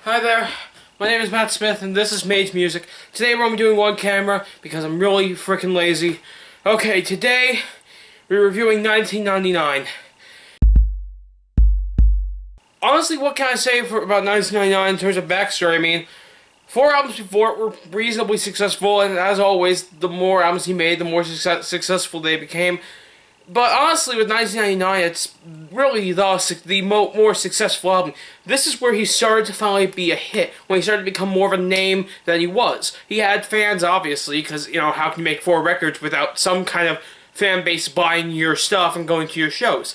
Hi there, my name is Matt Smith and this is Mage Music. Today we're only doing one camera because I'm really freaking lazy. Okay, today we're reviewing 1999. Honestly, what can I say about 1999 in terms of backstory? I mean, 4 albums before it were reasonably successful, and as always, the more albums he made, the more successful they became. But honestly, with 1999, it's really the more successful album. This is where he started to finally be a hit, when he started to become more of a name than he was. He had fans, obviously, because, you know, how can you make 4 records without some kind of fan base buying your stuff and going to your shows?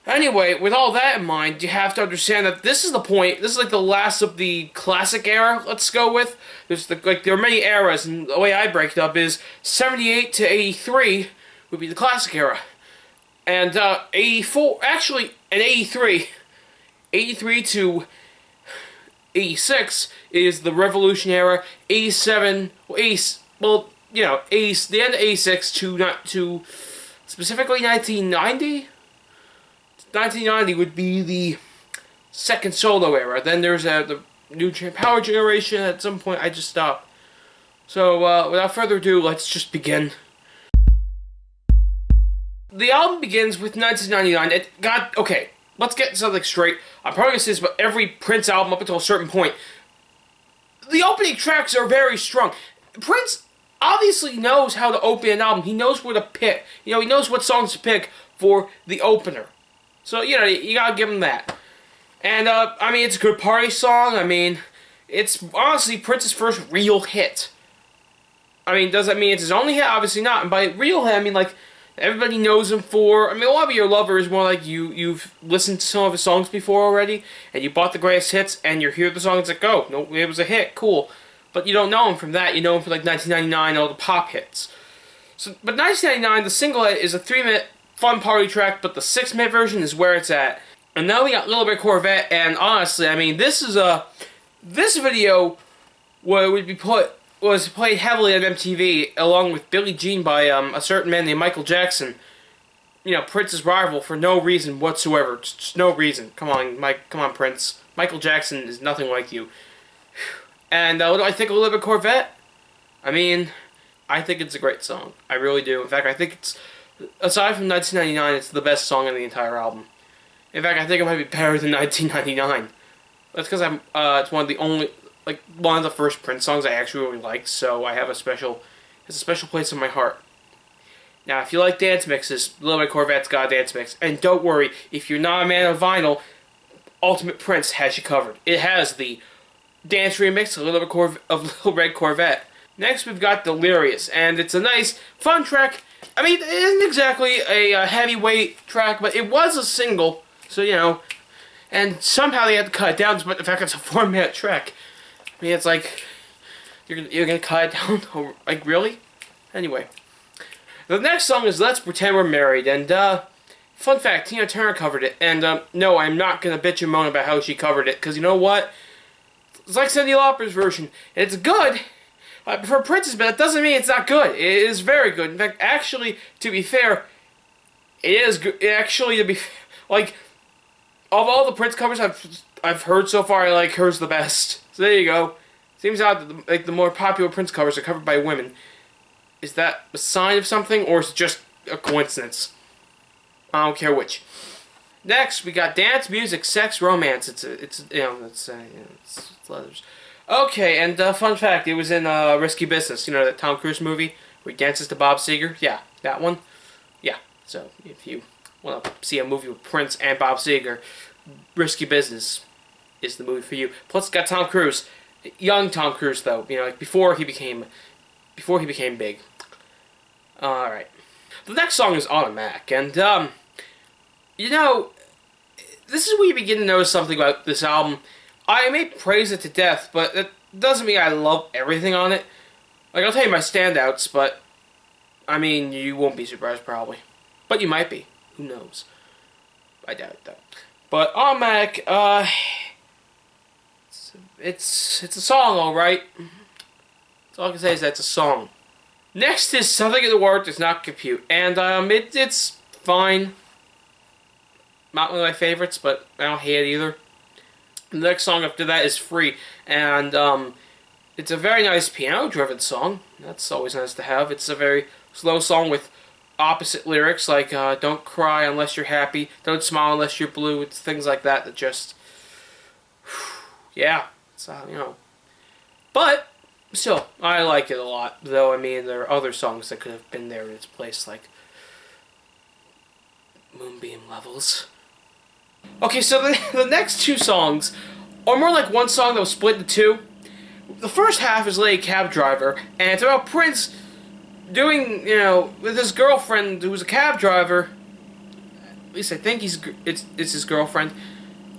Anyway, with all that in mind, you have to understand that this is the point. This is like the last of the classic era, let's go with. There are many eras, and the way I break it up is 78 to 83 would be the classic era. And 84, actually, and 83 to 86 is the Revolution era. 87, well, you know, the end of 86 to specifically 1990? 1990 would be the second solo era. Then there's the new power generation. At some point, I just stopped. So, without further ado, let's just begin. The album begins with 1999. Okay, let's get something straight. I'm probably going to say this about every Prince album up until a certain point. The opening tracks are very strong. Prince obviously knows how to open an album. He knows where to pick. You know, he knows what songs to pick for the opener. So, you know, you gotta give him that. And, I mean, it's a good party song. I mean, it's honestly Prince's first real hit. I mean, does that mean it's his only hit? Obviously not. And by real hit, I mean, like, everybody knows him for... I mean, a lot of your lover is more like you've listened to some of his songs before already, and you bought the greatest hits, and you hear the song, it's like, oh, no, it was a hit, cool. But you don't know him from that. You know him from, like, 1999, all the pop hits. So, but 1999, the single is a 3-minute fun party track, but the 6-minute version is where it's at. And now we got Little Red Corvette, and honestly, I mean, this video was played heavily on MTV, along with Billie Jean by a certain man named Michael Jackson. You know, Prince's rival for no reason whatsoever. Just no reason. Come on, Prince. Michael Jackson is nothing like you. And what do I think of Little Red Corvette? I mean, I think it's a great song. I really do. In fact, I think it's, aside from 1999, it's the best song on the entire album. In fact, I think it might be better than 1999. That's because it's one of the only, like, one of the first Prince songs I actually really liked, so I have it's a special place in my heart. Now, if you like dance mixes, Little Red Corvette's got a dance mix. And don't worry, if you're not a man of vinyl, Ultimate Prince has you covered. It has the dance remix of Little Red Corvette. Next, we've got Delirious, and it's a nice, fun track. I mean, it isn't exactly a heavyweight track, but it was a single, so, you know, and somehow they had to cut it down, but the fact it's a 4-minute track. I mean, it's like, you're gonna cut it down? Like, really? Anyway. The next song is Let's Pretend We're Married, and, fun fact, Tina Turner covered it, and, no, I'm not gonna bitch and moan about how she covered it, because you know what? It's like Cyndi Lauper's version, and it's good. I prefer Prince's, but that doesn't mean it's not good. It is very good. In fact, actually, to be fair, it is good. Actually, to be like, of all the Prince covers I've heard so far, I like hers the best. So there you go. Seems odd that the more popular Prince covers are covered by women. Is that a sign of something, or is it just a coincidence? I don't care which. Next, we got dance, music, sex, romance. It's letters. Okay, and fun fact, it was in Risky Business, you know, that Tom Cruise movie where he dances to Bob Seger? Yeah, that one. Yeah, so if you want to see a movie with Prince and Bob Seger, Risky Business is the movie for you. Plus, it's got Tom Cruise. Young Tom Cruise, though, you know, like before he became big. Alright. The next song is Automatic, and, you know, this is where you begin to notice something about this album. I may praise it to death, but it doesn't mean I love everything on it. Like, I'll tell you my standouts, but, I mean, you won't be surprised, probably. But you might be. Who knows? I doubt it, though. But Automatic, it's a song, alright. That's all I can say is that it's a song. Next is Something in the World Does Not Compute, and, it's fine. Not one of my favorites, but I don't hate it either. The next song after that is Free, and it's a very nice piano-driven song. That's always nice to have. It's a very slow song with opposite lyrics, like don't cry unless you're happy, don't smile unless you're blue. It's things like that that just, yeah, it's, But, still, I like it a lot. Though, I mean, there are other songs that could have been there in its place, like Moonbeam Levels. Okay, so the next two songs are more like one song that was split into two. The first half is Lady Cab Driver, and it's about Prince doing, with his girlfriend who's a cab driver. At least I think it's his girlfriend,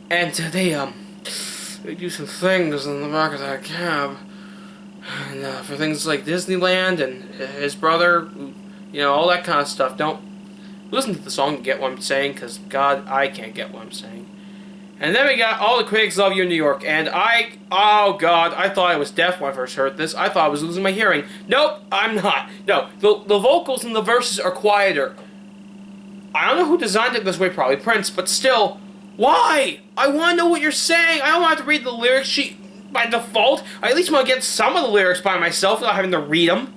and they do some things in the back of that cab, and for things like Disneyland and his brother, all that kind of stuff. Don't listen to the song to get what I'm saying, because God, I can't get what I'm saying. And then we got All the Critics Love You in New York, and oh God, I thought I was deaf when I first heard this. I thought I was losing my hearing. Nope, I'm not. No, the vocals and the verses are quieter. I don't know who designed it this way, probably Prince, but still, why? I want to know what you're saying. I don't want to read the lyrics sheet by default. I at least want to get some of the lyrics by myself without having to read them.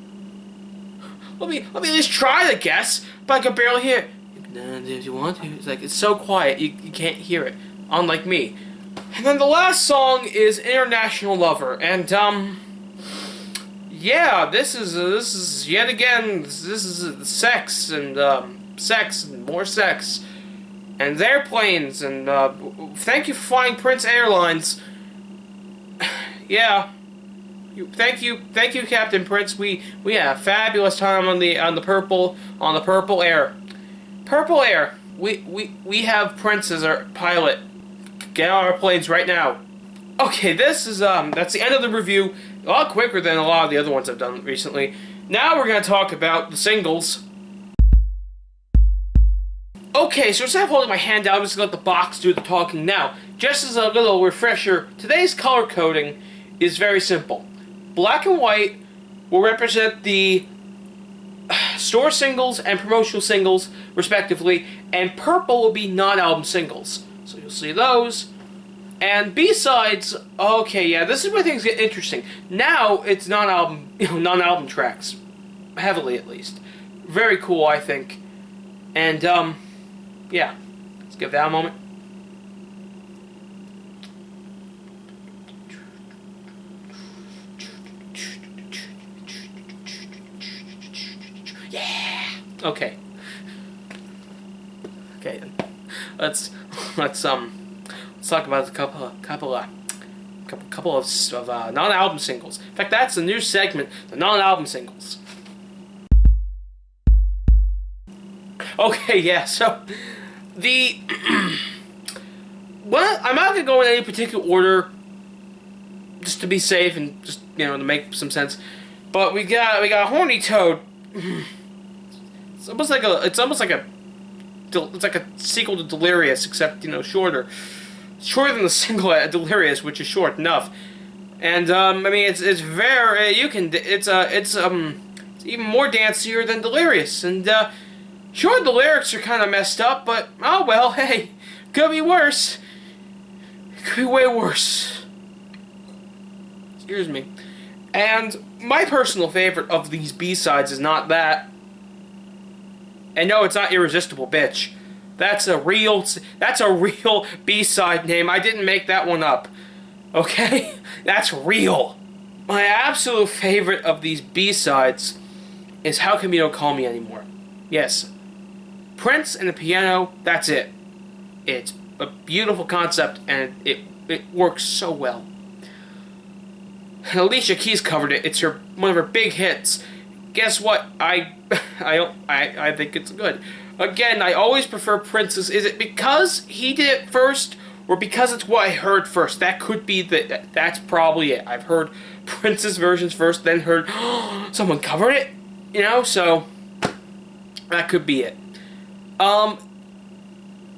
Let me at least try to guess, but I can barely hear it. If you want to. It's like, it's so quiet, you can't hear it. Unlike me. And then the last song is International Lover, and yeah, this is yet again, this is sex and more sex and airplanes, and thank you for flying Prince Airlines. Yeah, thank you, Captain Prince. We had a fabulous time on the purple air. We have Prince as our pilot. Get on our planes right now. Okay, this is that's the end of the review. A lot quicker than a lot of the other ones I've done recently. Now we're gonna talk about the singles. Okay, so instead of holding my hand out, I'm just gonna let the box do the talking now. Just as a little refresher, today's color coding is very simple. Black and white will represent the store singles and promotional singles, respectively, and purple will be non-album singles. So you'll see those. And B-sides, okay, yeah, this is where things get interesting. Now it's non-album tracks. Heavily, at least. Very cool, I think. And, yeah. Let's give that a moment. Yeah! Okay. Okay, then. Let's talk about a couple of non-album singles. In fact, that's the new segment, the non-album singles. Okay, yeah. So well, I'm not gonna go in any particular order, just to be safe and just to make some sense. But we got Horny Toad. It's almost like a sequel to Delirious, except shorter. Shorter than the single Delirious, which is short enough. And I mean, it's very it's even more dancier than Delirious. And sure, the lyrics are kind of messed up, but oh well, hey, could be worse. Could be way worse. Excuse me. And my personal favorite of these B-sides is not that. And no, it's not Irresistible Bitch. That's a real B-side name. I didn't make that one up. Okay? That's real. My absolute favorite of these B-sides is How Come You Don't Call Me Anymore. Yes. Prince and the piano, that's it. It's a beautiful concept, and it works so well. And Alicia Keys covered it. It's one of her big hits. Guess what? I think it's good. Again, I always prefer Prince's. Is it because he did it first, or because it's what I heard first? That could be that's probably it. I've heard Prince's versions first, then heard someone covered it. So that could be it. And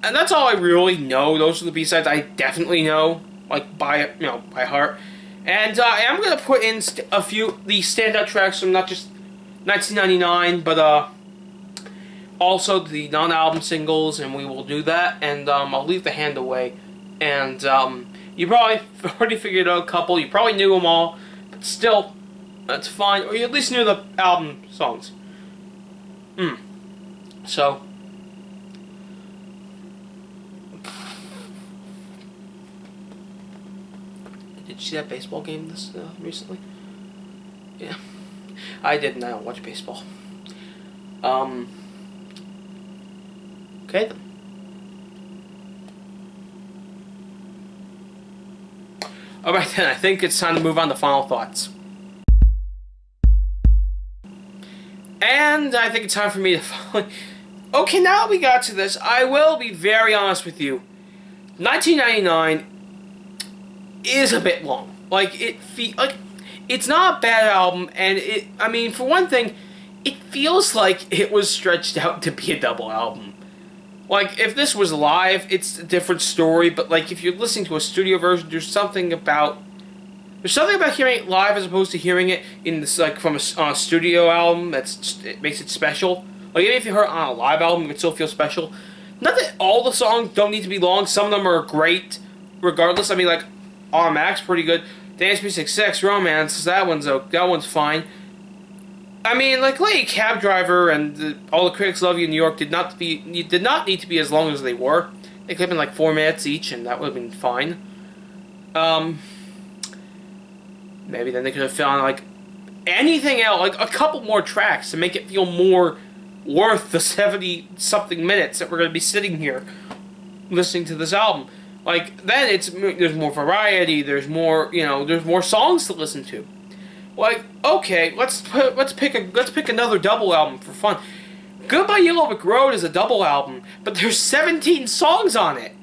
that's all I really know. Those are the B-sides I definitely know, like by heart. And I am gonna put in a few these standout tracks from not just 1999, but also the non-album singles, and we will do that. And I'll leave the hand away. And You probably already figured out a couple. You probably knew them all. But still, that's fine. Or you at least knew the album songs. So... Did you see that baseball game this recently? Yeah. I didn't. I don't watch baseball. Okay then. Alright then, I think it's time to move on to final thoughts. And I think it's time for me to Okay, now that we got to this, I will be very honest with you. 1999 is a bit long. It's not a bad album, and I mean, for one thing, it feels like it was stretched out to be a double album. Like, if this was live, it's a different story, but like, if you're listening to a studio version, there's something about hearing it live as opposed to hearing it in this, like, from a studio album. It makes it special. Like, even if you heard it on a live album, it would still feel special. Not that all the songs don't need to be long. Some of them are great, regardless. I mean, like, Automatic's pretty good. Dance Music, Sex, Romance, that one's fine. I mean, like, Lady Cab Driver and All the Critics Love You in New York did not need to be as long as they were. They could have been like 4 minutes each, and that would have been fine. Maybe then they could have found like anything else, like a couple more tracks to make it feel more worth the 70-something minutes that we're going to be sitting here listening to this album. Like, then there's more variety, there's more songs to listen to. Like, okay, let's pick another double album for fun. Goodbye Yellow Brick Road is a double album, but there's 17 songs on it.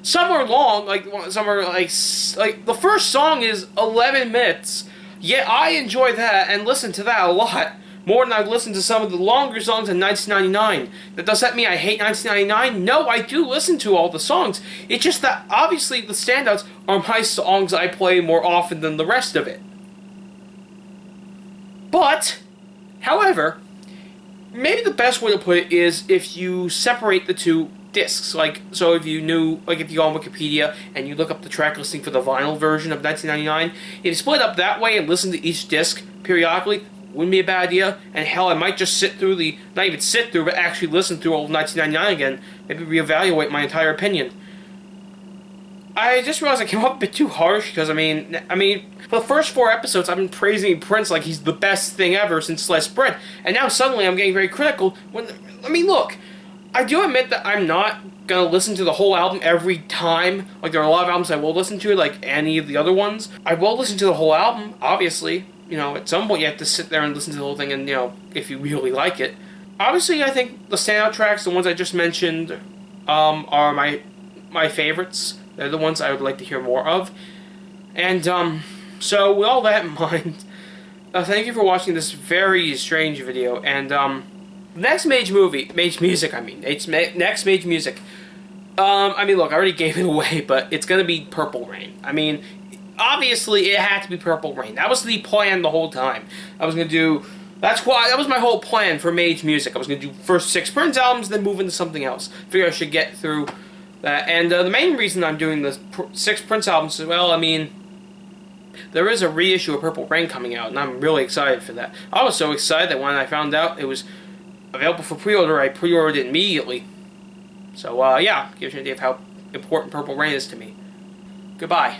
Some are long, some are like the first song is 11 minutes. Yet I enjoy that and listen to that a lot. More than I've listened to some of the longer songs in 1999. Does that mean I hate 1999? No, I do listen to all the songs. It's just that, obviously, the standouts are my songs I play more often than the rest of it. But, however, maybe the best way to put it is if you separate the two discs. So if you go on Wikipedia and you look up the track listing for the vinyl version of 1999, if you split up that way and listen to each disc periodically, wouldn't be a bad idea. And hell, I might just not even sit through, but actually listen through all of 1999 again. Maybe reevaluate my entire opinion. I just realized I came up a bit too harsh, because, I mean, for the first 4 episodes, I've been praising Prince like he's the best thing ever since sliced bread. And now suddenly I'm getting very critical look, I do admit that I'm not gonna listen to the whole album every time. Like, there are a lot of albums I will listen to, like any of the other ones. I will listen to the whole album, obviously. At some point you have to sit there and listen to the whole thing, and, if you really like it. Obviously, I think the standout tracks, the ones I just mentioned, are my favorites. They're the ones I would like to hear more of. And, so with all that in mind, thank you for watching this very strange video, and, next Mage music. Look, I already gave it away, but it's gonna be Purple Rain. I mean, obviously, it had to be Purple Rain. That was the plan the whole time. That was my whole plan for Mage music. I was gonna do first 6 Prince albums, then move into something else. Figure I should get through that. And the main reason I'm doing the 6 Prince albums is, well, I mean, there is a reissue of Purple Rain coming out, and I'm really excited for that. I was so excited that when I found out it was available for pre-order, I pre-ordered it immediately. So, yeah, gives you an idea of how important Purple Rain is to me. Goodbye.